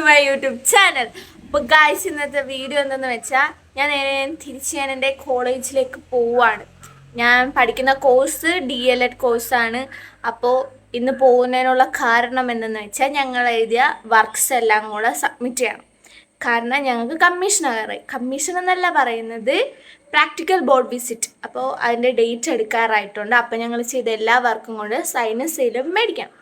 My YouTube channel. അപ്പോൾ guys, ഇന്നത്തെ video എന്തെന്ന് വെച്ചാൽ ഞാൻ എൻ്റെ കോളേജിലേക്ക് പോവുകയാണ്. ഞാൻ പഠിക്കുന്ന കോഴ്സ് DLED കോഴ്സാണ്. അപ്പോൾ ഇന്ന് പോകുന്നതിനുള്ള കാരണം എന്തെന്ന് വെച്ചാൽ ഞങ്ങൾ എഴുതിയ വർക്ക്സ് എല്ലാം കൂടെ സബ്മിറ്റ് ചെയ്യണം. കാരണം ഞങ്ങൾക്ക് കമ്മീഷൻ എന്നല്ല പറയുന്നത്, പ്രാക്ടിക്കൽ ബോർഡ് വിസിറ്റ്. അപ്പോൾ അതിൻ്റെ ഡേറ്റ് എടുക്കാറായിട്ടുണ്ട്. അപ്പോൾ ഞങ്ങൾ ചെയ്ത എല്ലാ വർക്കും കൊണ്ട് സൈനും സീലും മേടിക്കണം.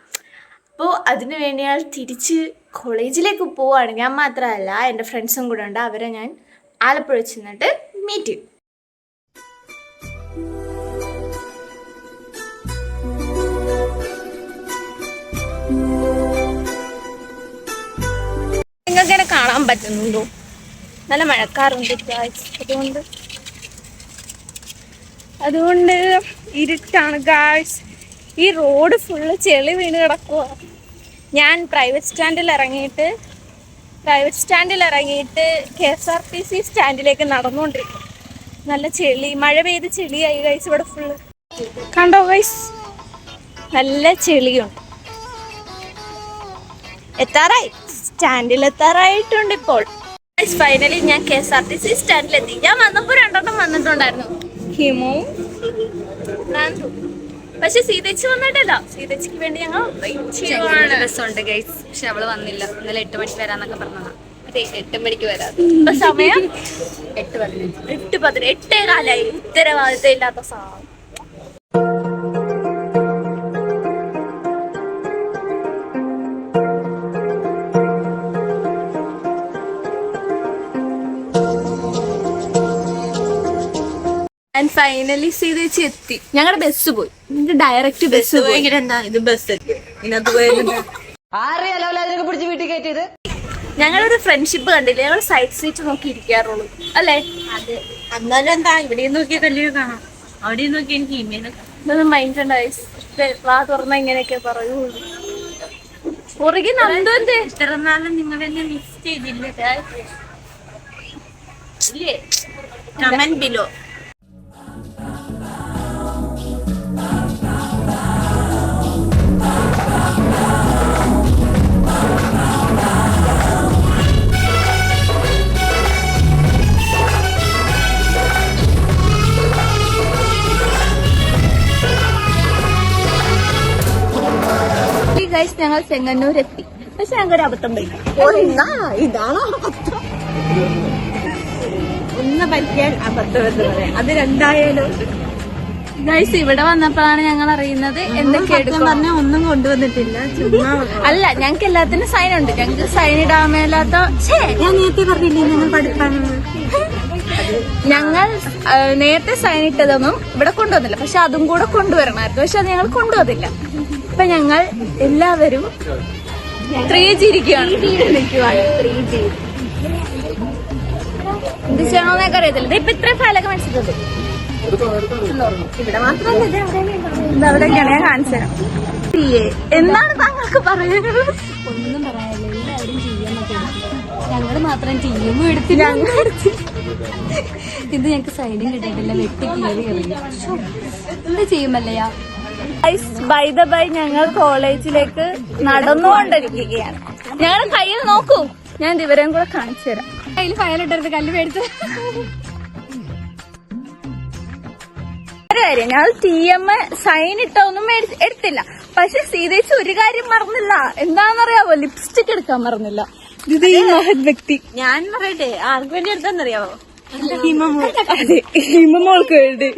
അപ്പോൾ അതിന് വേണ്ടി ഞാൻ തിരിച്ച് കോളേജിലേക്ക് പോവുകയാണ്. ഞാൻ മാത്രമല്ല, എൻ്റെ ഫ്രണ്ട്സും കൂടെ ഉണ്ട്. അവരെ ഞാൻ ആലപ്പുഴ ചെന്നിട്ട് മീറ്റ് ചെയ്യും. നിങ്ങൾക്കിങ്ങനെ കാണാൻ പറ്റുന്നുണ്ടോ? നല്ല മഴക്കാറുണ്ട്, അതുകൊണ്ട് ഇരുട്ടാണ് ഗായ്സ്. ഈ റോഡ് ഫുള്ള് ചെളി വീണ് കിടക്കുക. ഞാൻ പ്രൈവറ്റ് സ്റ്റാൻഡിൽ ഇറങ്ങിയിട്ട് KSRTC സ്റ്റാൻഡിലേക്ക് നടന്നുകൊണ്ടിരിക്കും. നല്ല ചെളി, മഴ പെയ്ത് ചെളിയായി ഗൈസ്. ഇവിടെ ഫുള്ള് കണ്ടോ ഗൈസ്, നല്ല ചെളിയുണ്ട്. സ്റ്റാൻഡിലെത്താറായിട്ടുണ്ട് ഇപ്പോൾ. ഫൈനലി ഞാൻ KSRTC സ്റ്റാൻഡിലെത്തി. ഞാൻ വന്നപ്പോൾ 2 വന്നിട്ടുണ്ടായിരുന്നു, ഹിമവും നാന്തു. പക്ഷെ സീതേച്ചി വന്നിട്ടല്ല. സീതേച്ചിക്ക് വേണ്ടി ഞങ്ങൾ ബസ്സുണ്ട് ഗൈസ്. പക്ഷെ അവള് വന്നില്ല. ഇന്നലെ 8 മണിക്ക് വരാന്നൊക്കെ പറഞ്ഞതാ. അതെ, 8 മണിക്ക് വരാം. ഇപ്പൊ സമയം 8:15, 8:15. ഉത്തരവാദിത്തം ഇല്ലാത്ത സാധനം. ആൻഡ് ഫൈനലി സീതേച്ചി എത്തി. ഞങ്ങളുടെ ബസ് പോയി. ഡയറക്റ്റ് ബസ് പോയി. ഞങ്ങളൊരു ഫ്രണ്ട്ഷിപ്പ് കണ്ടില്ല. ഞങ്ങൾ സൈഡ് സീറ്റ് നോക്കി ഇരിക്കാറുള്ളൂ അല്ലേ? അതെ. എന്നാലും എന്താ, ഇവിടെ നോക്കിയ കല്ല് കാണാം, അവിടെ നോക്കി എനിക്ക് ഇതൊന്നും മൈൻഡ് ഉണ്ടായി. വാ തുറന്ന ഇങ്ങനെയൊക്കെ പറയുള്ളൂ. പുറകെ നന്ദുണ്ട്. ഇത്ര നാളും നിങ്ങളെന്നെ മിസ് ചെയ്തില്ലേ? Comment below. ഞങ്ങൾ ചെങ്ങന്നൂർ എത്തി. പക്ഷെ ഞങ്ങൾക്ക് ഒരു അബദ്ധം പറ്റി. ഇതാണോ അബദ്ധം? ഒന്ന് പറ്റിയാൽ അബദ്ധം എന്ന് പറയാം. അത് രണ്ടായാലും ഗൈസ്, ഇവിടെ വന്നപ്പോഴാണ് ഞങ്ങൾ അറിയുന്നത് എന്തൊക്കെ പറഞ്ഞാൽ ഒന്നും കൊണ്ടുവന്നിട്ടില്ല. അല്ല, ഞങ്ങൾക്ക് എല്ലാത്തിനും സൈൻ ഉണ്ട്. ഞങ്ങൾക്ക് സൈൻ ഇടാൻ മേലാത്ത. ഞാൻ നേരത്തെ പറഞ്ഞില്ലേ ഞങ്ങൾ പഠിപ്പാണെന്ന്. ഞങ്ങൾ നേരത്തെ സൈൻ ഇട്ടതൊന്നും ഇവിടെ കൊണ്ടുവന്നില്ല. പക്ഷെ അതും കൂടെ കൊണ്ടുവരണമായിരുന്നു. പക്ഷെ അത് ഞങ്ങൾ കൊണ്ടുവന്നില്ല. ഇപ്പൊ ഞങ്ങൾ എല്ലാവരും 3G ഇരിക്കുകയാണ്. എന്ത് ചെയ്യണമെന്നൊക്കെ അറിയത്തില്ല. ഇപ്പൊ ഇത്രയും ഫയലൊക്കെ മനസ്സിലുണ്ട്. ഇവിടെ മാത്രമല്ല, ഇതവിടെയൊക്കെയാണ്. ഞാൻ കാണിച്ചു തരാം. എന്താണ് താങ്കൾക്ക് പറയുന്നത്? ഒന്നും പറയാനില്ല, എല്ലാവരും ചെയ്യാൻ. ഞങ്ങള് മാത്രം ടീം എടുത്ത് ഇത് ഞങ്ങക്ക് സൈഡും കിട്ടിയിട്ടില്ല. വെട്ടി കീറി എറിയും. എന്ത് ചെയ്യുമല്ലയാ? ബൈ ദ ബൈ, ഞങ്ങൾ കോളേജിലേക്ക് നടന്നുകൊണ്ടിരിക്കുകയാണ്. ഞങ്ങളുടെ കയ്യിൽ നോക്കൂ, ഞാൻ ഇവരെയും കൂടെ കാണിച്ചു തരാം. കയ്യിൽ ഫയലിട്ടരുത്, കല്ല് മേടിച്ച്. ഒരു കാര്യം, ഞങ്ങൾ TM സൈൻ ഇട്ടൊന്നും എടുത്തില്ല. പക്ഷെ സീതേച്ചി ഒരു കാര്യം മറന്നില്ല. എന്താണെന്നറിയാവോ? ലിപ്സ്റ്റിക് എടുക്കാൻ മറന്നില്ല. ഇത് ഈ മഹത് വ്യക്തി. ഞാൻ പറയട്ടെ, ആർക്ക് വേണ്ടി എടുത്താന്നറിയാവോ? അതെ, ഹിമമോൾക്ക് വേണ്ടി.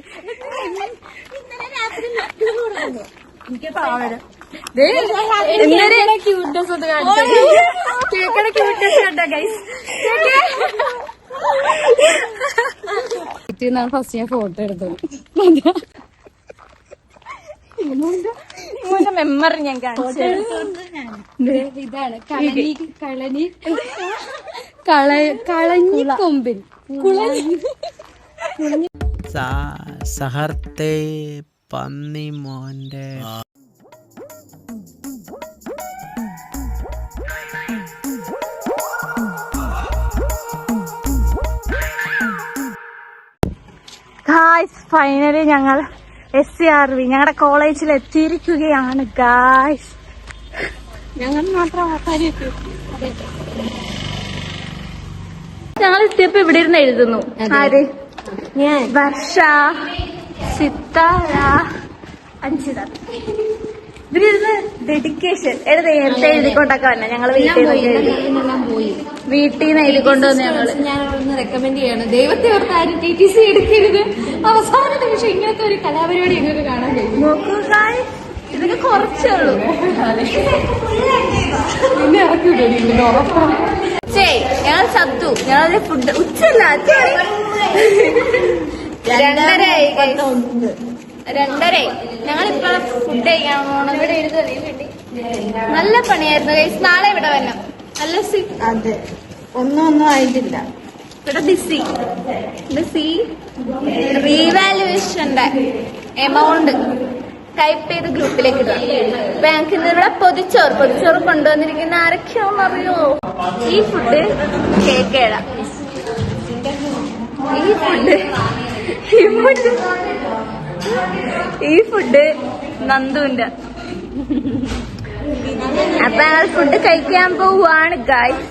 ഫസ്റ്റ് ഞാൻ ഫോട്ടോ എടുത്തത്. മെമ്മറി ഞാൻ കാണിച്ചു. ഇതാണ് കളഞ്ഞിക്കൊമ്പിൽ സഹർത്തെ പന്നി മോന്റെ. ഗായ്സ്, ഫൈനലി ഞങ്ങൾ SCRV ഞങ്ങളുടെ കോളേജിൽ എത്തിയിരിക്കുകയാണ് ഗായ്സ്. ഞങ്ങൾ മാത്രം ഞങ്ങൾ എത്തിയപ്പോ ഇവിടെ ഇരുന്ന് എഴുതുന്നു. ആര്? വർഷ, സിത്താര, അഞ്ചിത. ഇവരിരുന്ന് ഡെഡിക്കേഷൻ നേരത്തെ എഴുതിക്കൊണ്ടൊക്കെ വന്നെ. ഞങ്ങള് വീട്ടിൽ നിന്ന് എഴുതിക്കൊണ്ടുവന്ന് ഞാൻ റെക്കമെൻഡ് ചെയ്യാണ്. ദൈവത്തെ ഓർത്ത് ആരും TTC എടുക്കരുത്. അവസാന നിമിഷം ഇങ്ങനത്തെ ഒരു കലാപരിപാടി നിങ്ങൾക്ക് കാണാൻ കഴിയും. നോക്കൂ guys, ഇതൊക്കെ കുറച്ചേ ഉള്ളൂ. പിന്നെ ഇറക്കി വിടും ഉറപ്പാണ്. ഞങ്ങൾ ചത്തു. ഞങ്ങളെ ഫുഡ് ഉച്ചല്ല 2:30. ഞങ്ങളിപ്പോ ഫുഡ് കഴിക്കാൻ പോകണം. ഇവിടെ എഴുതാൻ വേണ്ടി നല്ല പണിയായിരുന്നു ഗൈസ്. നാളെ ഇവിടെ വരണം. നല്ല അതെ, ഒന്നും ആയിട്ടില്ല. ഇവിടെ ബിസി റീവാലുവേഷന്റെ എമൗണ്ട് ടൈപ്പ് ചെയ്ത് ഗ്രൂപ്പിലേക്ക് ഇടാം. ബാങ്കിൽ നിന്ന് ഇവിടെ പൊതിച്ചോറ് കൊണ്ടുവന്നിരിക്കുന്ന ആരൊക്കെയാണെന്നറിയോ? ഈ ഫുഡ് കേക്കേടാ, ഈ ഫുഡ് നന്ദുവിന്റെ. അപ്പൊ ഞങ്ങൾ ഫുഡ് കഴിക്കാൻ പോവാണ് ഗായ്സ്.